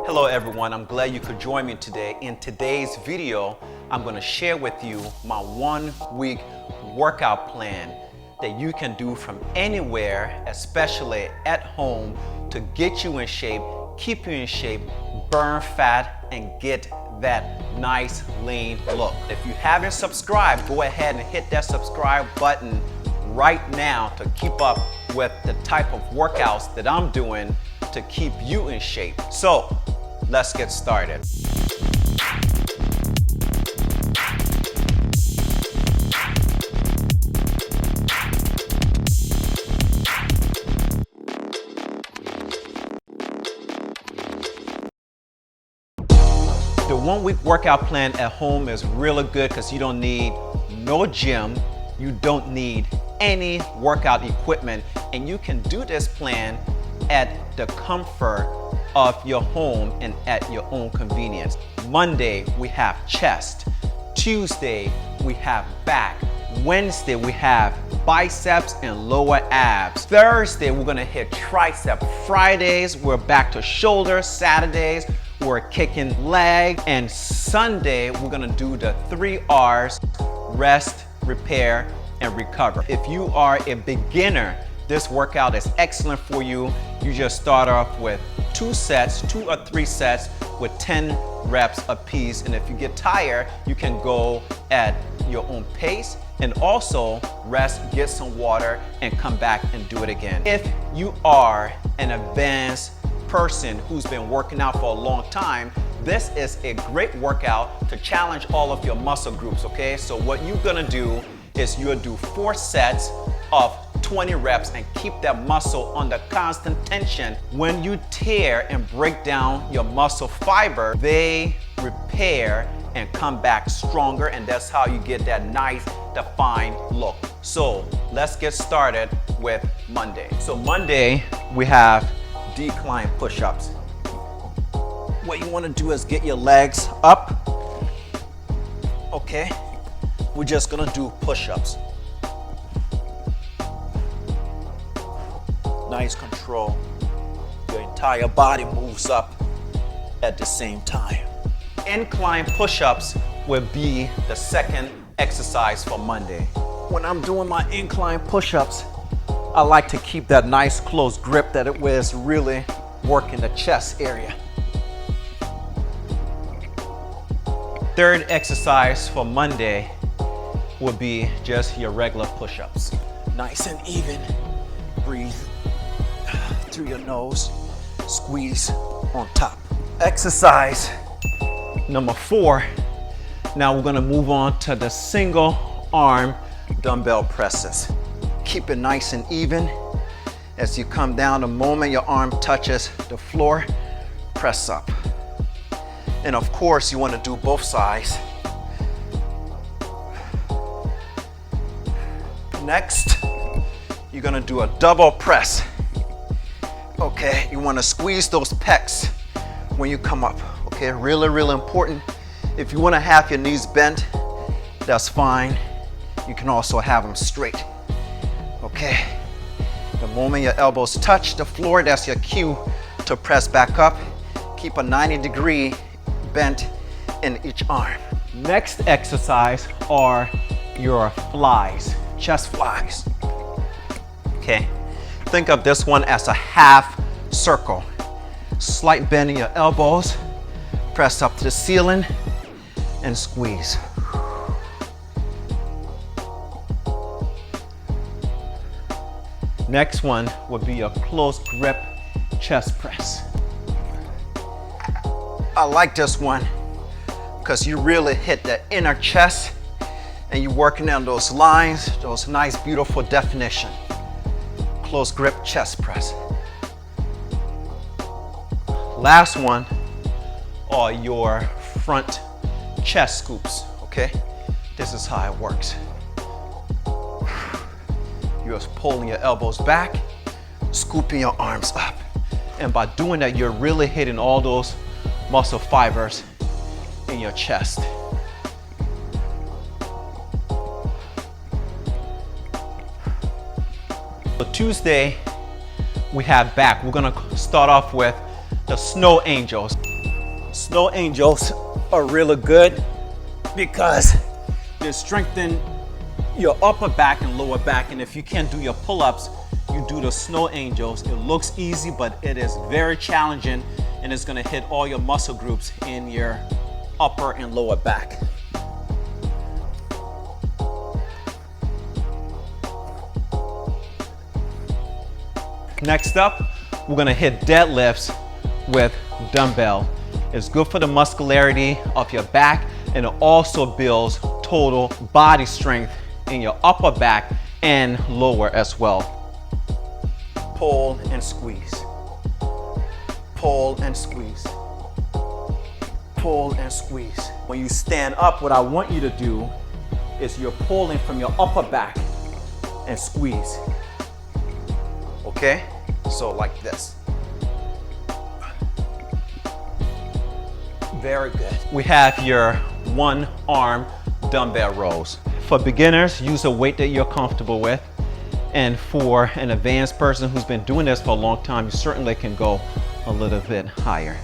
Hello everyone, I'm glad you could join me today. In today's video, I'm going to share with you my 1 week workout plan that you can do from anywhere, especially at home, to get you in shape, keep you in shape, burn fat, and get that nice lean look. If you haven't subscribed, go ahead and hit that subscribe button right now to keep up with the type of workouts that I'm doing to keep you in shape. So let's get started. The 1 week workout plan at home is really good because you don't need no gym, you don't need any workout equipment, and you can do this plan at the comfort of your home and at your own convenience. Monday, we have chest. Tuesday, we have back. Wednesday, we have biceps and lower abs. Thursday, we're gonna hit tricep. Fridays, we're back to shoulders. Saturdays, we're kicking leg. And Sunday, we're gonna do the 3 R's: rest, repair, and recover. If you are a beginner, this workout is excellent for you. You just start off with 2 or 3 sets with 10 reps apiece. And if you get tired, you can go at your own pace and also rest, get some water, and come back and do it again. If you are an advanced person who's been working out for a long time, this is a great workout to challenge all of your muscle groups, okay? So what you're gonna do is you'll do 4 sets of 20 reps and keep that muscle under constant tension. When you tear and break down your muscle fiber, they repair and come back stronger, and that's how you get that nice defined look. So let's get started with Monday. So Monday, we have decline push-ups. What you want to do is get your legs up. Okay, we're just gonna do push-ups. Nice control. Your entire body moves up at the same time. Incline push-ups will be the second exercise for Monday. When I'm doing my incline push-ups, I like to keep that nice close grip that it was really working the chest area. Third exercise for Monday will be just your regular push-ups. Nice and even. Breathe through your nose, squeeze on top. Exercise number 4. Now we're gonna move on to the single arm dumbbell presses. Keep it nice and even. As you come down, the moment your arm touches the floor, press up. And of course, you wanna do both sides. Next, you're gonna do a double press. Okay, you wanna squeeze those pecs when you come up. Okay, really, really important. If you wanna have your knees bent, that's fine. You can also have them straight. Okay, the moment your elbows touch the floor, that's your cue to press back up. Keep a 90-degree bent in each arm. Next exercise are your flies, chest flies. Okay, think of this one as a half circle. Slight bend in your elbows, press up to the ceiling, and squeeze. Next one would be a close grip chest press. I like this one because you really hit the inner chest and you're working on those lines, those nice, beautiful definition. Close grip chest press. Last one are your front chest scoops, okay? This is how it works. You're pulling your elbows back, scooping your arms up. And by doing that, you're really hitting all those muscle fibers in your chest. So Tuesday, we have back. We're gonna start off with the snow angels. Snow angels are really good because they strengthen your upper back and lower back. And if you can't do your pull-ups, you do the snow angels. It looks easy, but it is very challenging, and it's gonna hit all your muscle groups in your upper and lower back. Next up, we're gonna hit deadlifts with dumbbell. It's good for the muscularity of your back, and it also builds total body strength in your upper back and lower as well. Pull and squeeze. Pull and squeeze. Pull and squeeze. When you stand up, what I want you to do is you're pulling from your upper back and squeeze. Okay? So like this. Very good. We have your one arm dumbbell rows. For beginners, use a weight that you're comfortable with. And for an advanced person who's been doing this for a long time, you certainly can go a little bit higher.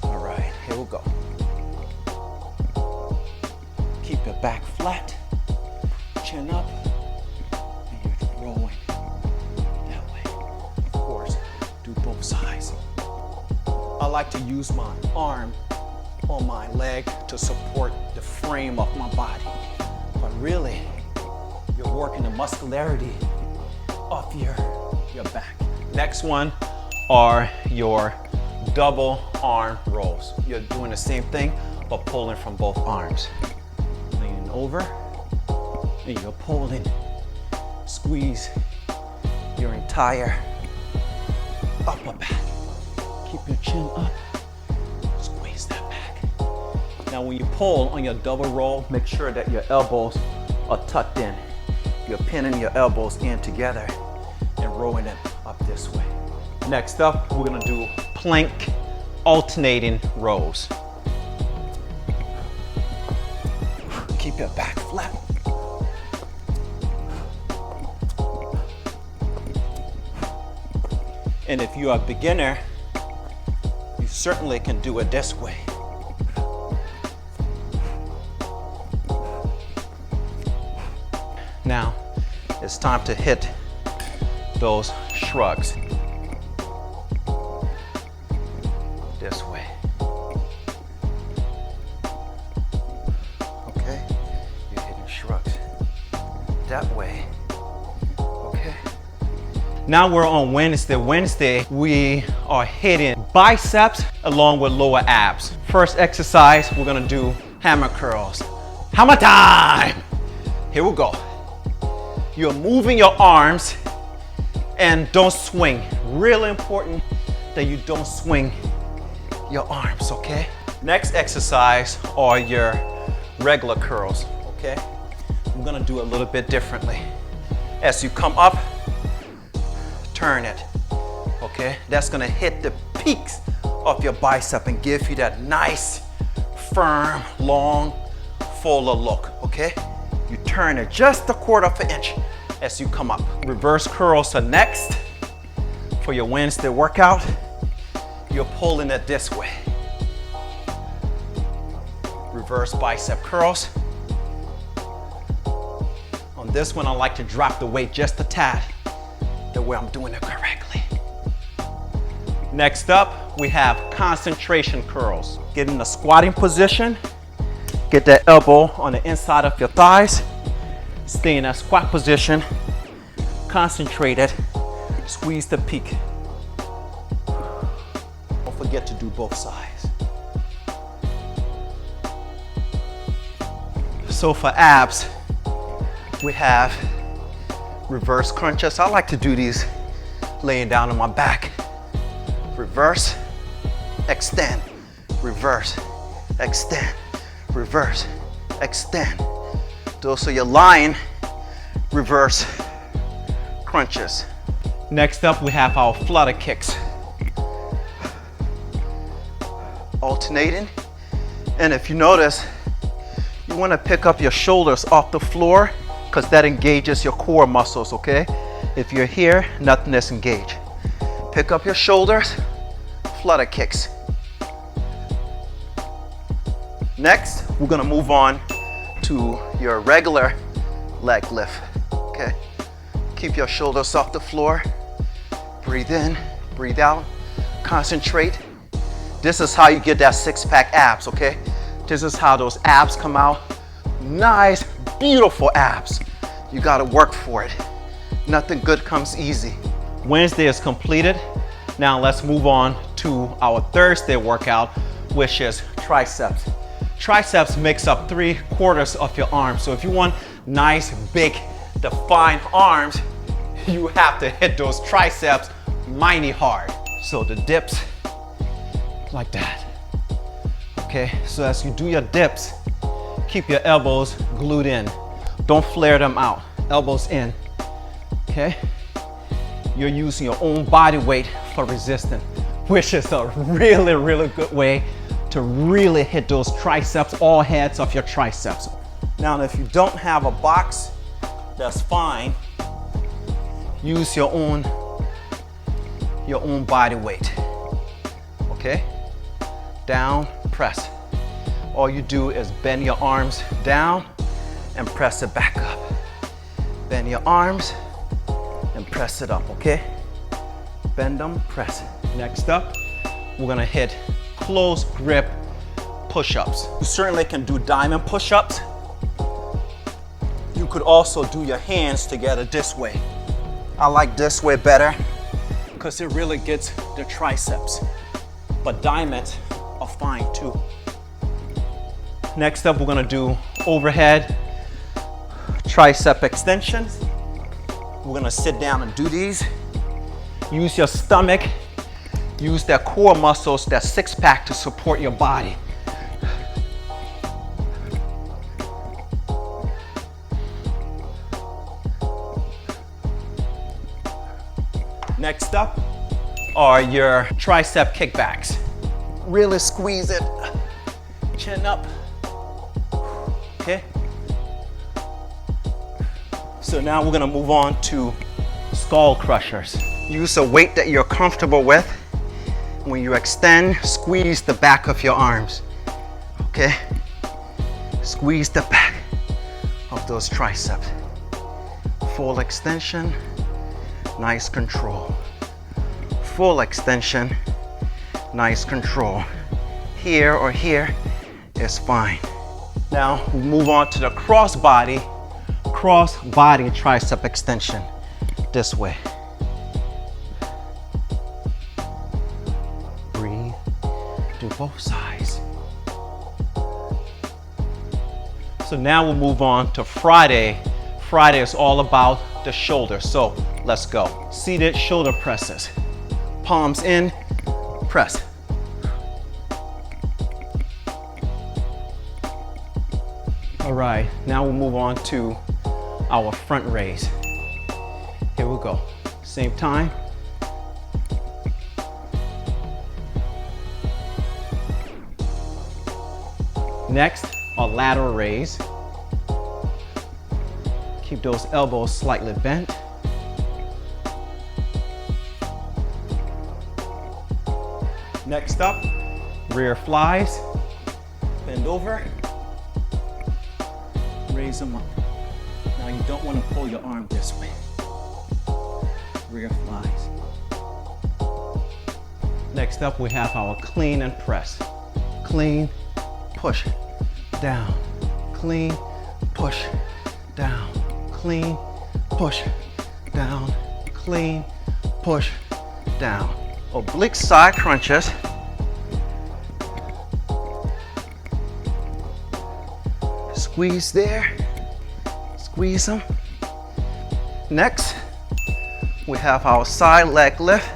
All right, here we go. Keep your back flat, chin up, and you're rolling that way. Of course, do both sides. I like to use my arm on my leg to support the frame of my body. But really, you're working the muscularity of your back. Next one are your double arm rolls. You're doing the same thing, but pulling from both arms. Leaning over, and you're pulling. Squeeze your entire upper back. Keep your chin up. Squeeze that back. Now when you pull on your double roll, make sure that your elbows are tucked in. You're pinning your elbows in together and rolling them up this way. Next up, we're gonna do plank alternating rows. Keep your back flat. And if you're a beginner, you certainly can do it this way. Now, it's time to hit those shrugs. This way. Okay, you're hitting shrugs. That way. Okay. Now we're on Wednesday. Wednesday, we are hitting biceps along with lower abs. First exercise, we're gonna do hammer curls. Hammer time! Here we go. You're moving your arms and don't swing. Really important that you don't swing your arms, okay? Next exercise are your regular curls, okay? I'm gonna do it a little bit differently. As you come up, turn it, okay? That's gonna hit the peaks of your bicep and give you that nice, firm, long, fuller look, okay? You turn it just a quarter of an inch as you come up. Reverse curls are next. For your Wednesday workout, you're pulling it this way. Reverse bicep curls. On this one, I like to drop the weight just a tad, the way I'm doing it correctly. Next up, we have concentration curls. Get in a squatting position. Get that elbow on the inside of your thighs. Stay in that squat position. Concentrate it. Squeeze the peak. Don't forget to do both sides. So for abs, we have reverse crunches. I like to do these laying down on my back. Reverse, extend, reverse, extend, reverse, extend. Those are your lying reverse crunches. Next up, we have our flutter kicks. Alternating. And if you notice, you want to pick up your shoulders off the floor because that engages your core muscles, okay? If you're here, nothing is engaged. Pick up your shoulders, flutter kicks. Next, we're gonna move on to your regular leg lift, okay? Keep your shoulders off the floor. Breathe in, breathe out, concentrate. This is how you get that six-pack abs, okay? This is how those abs come out. Nice, beautiful abs. You gotta work for it. Nothing good comes easy. Wednesday is completed. Now let's move on to our Thursday workout, which is triceps. Triceps makes up 3/4 of your arm. So if you want nice, big, defined arms, you have to hit those triceps mighty hard. So the dips, like that. Okay, so as you do your dips, keep your elbows glued in. Don't flare them out. Elbows in, okay? You're using your own body weight for resistance, which is a really, really good way to really hit those triceps, all heads of your triceps. Now, if you don't have a box, that's fine. Use your own body weight, okay? Down, press. All you do is bend your arms down and press it back up. Bend your arms and press it up, okay? Bend them, press it. Next up, we're gonna hit close grip push-ups. You certainly can do diamond push-ups. You could also do your hands together this way. I like this way better because it really gets the triceps. But diamonds are fine too. Next up, we're gonna do overhead tricep extensions. We're gonna sit down and do these. Use your stomach. Use that core muscles, that six-pack to support your body. Next up are your tricep kickbacks. Really squeeze it. Chin up. Okay. So now we're gonna move on to skull crushers. Use a weight that you're comfortable with. When you extend, squeeze the back of your arms. Okay? Squeeze the back of those triceps. Full extension, nice control. Full extension, nice control. Here or here is fine. Now we move on to the cross-body tricep extension. This way. Breathe, do both sides. So now we'll move on to Friday. Friday is all about the shoulder. So let's go. Seated shoulder presses. Palms in, press. All right, now we'll move on to our front raise. Here we go. Same time. Next, a lateral raise. Keep those elbows slightly bent. Next up, rear flies. Bend over. Raise them up. Now you don't want to pull your arm this way. Rear flies. Next up, we have our clean and press. Clean, push, down. Clean, push, down. Clean, push, down. Clean, push, down. Oblique side crunches. Squeeze there. Squeeze them. Next, we have our side leg lift.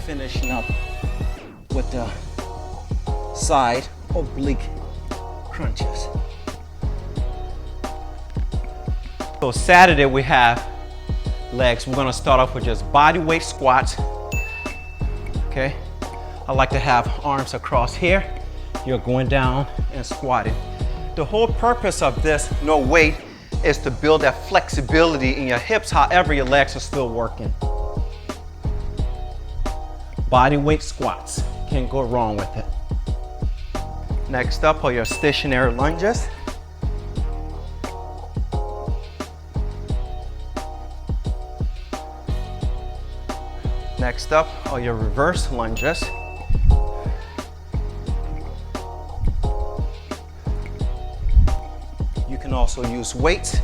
Finishing up with the side oblique crunches. So Saturday we have legs. We're gonna start off with just body weight squats. Okay, I like to have arms across here. You're going down and squatting. The whole purpose of this no weight is to build that flexibility in your hips, however your legs are still working. body weight squats. Can't go wrong with it. Next up are your stationary lunges. Next up are your reverse lunges. You can also use weights.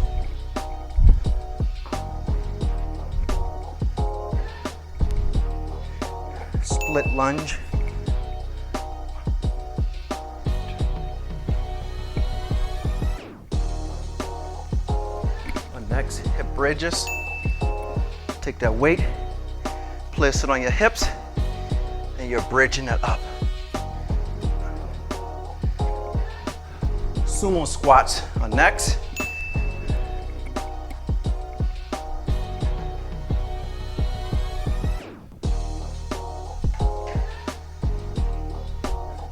Split lunge. Next, hip bridges. Take that weight, place it on your hips, and you're bridging it up. Sumo squats are next.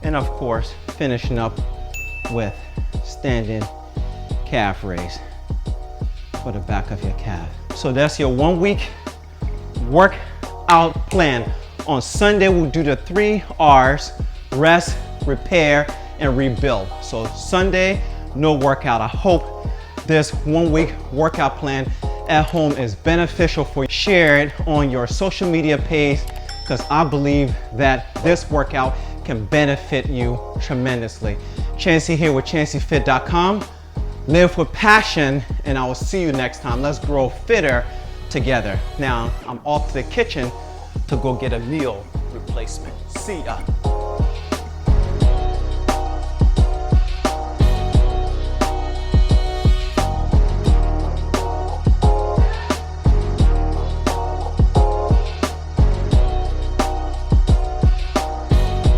And of course, finishing up with standing calf raise for the back of your calf. So that's your 1 week workout plan. On Sunday, we'll do the 3 R's: rest, repair, and rebuild. So Sunday, no workout. I hope this 1 week workout plan at home is beneficial for you. Share it on your social media page, because I believe that this workout can benefit you tremendously. Chancey here with ChancyFit.com. Live with passion, and I will see you next time. Let's grow fitter together. Now, I'm off to the kitchen to go get a meal replacement. See ya.